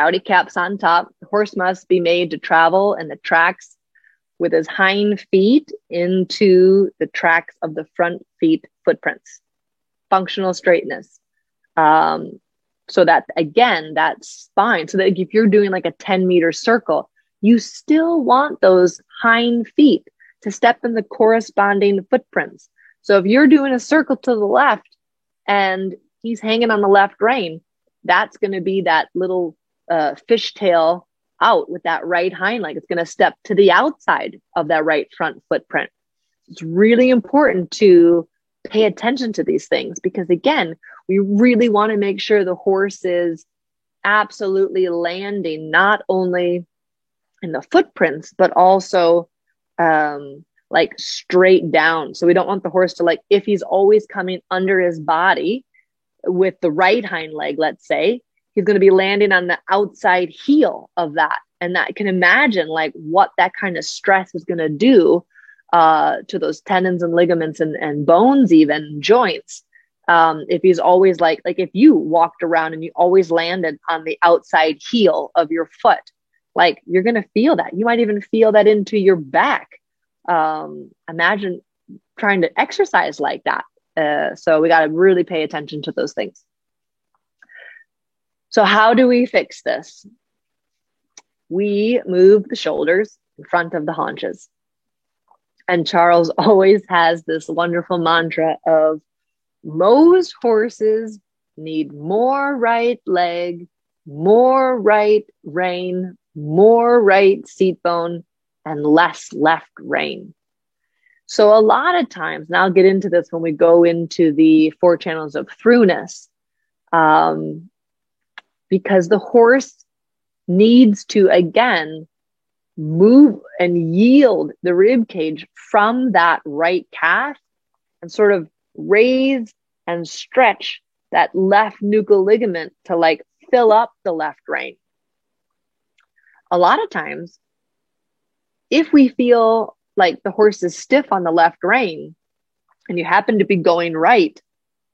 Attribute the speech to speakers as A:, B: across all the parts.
A: gouty caps on top. The horse must be made to travel in the tracks with his hind feet into the tracks of the front feet footprints. Functional straightness. So that, again, that spine, so that if you're doing like a 10-meter circle, you still want those hind feet to step in the corresponding footprints. So if you're doing a circle to the left and he's hanging on the left rein, that's going to be that little fishtail out with that right hind leg. It's going to step to the outside of that right front footprint. It's really important to pay attention to these things because, again, we really want to make sure the horse is absolutely landing not only in the footprints, but also like straight down. So we don't want the horse to, like, if he's always coming under his body with the right hind leg, let's say, he's going to be landing on the outside heel of that. And that can imagine like what that kind of stress is going to do to those tendons and ligaments and bones, even joints. If he's always like if you walked around and you always landed on the outside heel of your foot, like you're going to feel that. You might even feel that into your back. Imagine trying to exercise like that. So we got to really pay attention to those things. So how do we fix this? We move the shoulders in front of the haunches. And Charles always has this wonderful mantra of most horses need more right leg, more right rein, more right seat bone, and less left rein. So a lot of times, and I'll get into this when we go into the 4 channels of throughness, because the horse needs to, again, move and yield the rib cage from that right calf and sort of raise and stretch that left nuchal ligament to like fill up the left rein. A lot of times, if we feel like the horse is stiff on the left rein and you happen to be going right,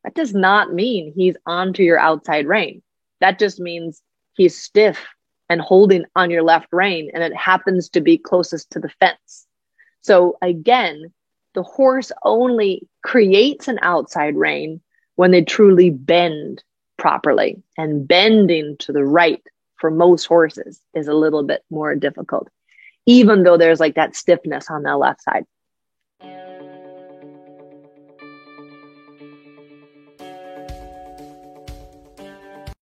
A: that does not mean he's onto your outside rein. That just means he's stiff and holding on your left rein, and it happens to be closest to the fence. So again, the horse only creates an outside rein when they truly bend properly, and bending to the right for most horses is a little bit more difficult, even though there's like that stiffness on the left side.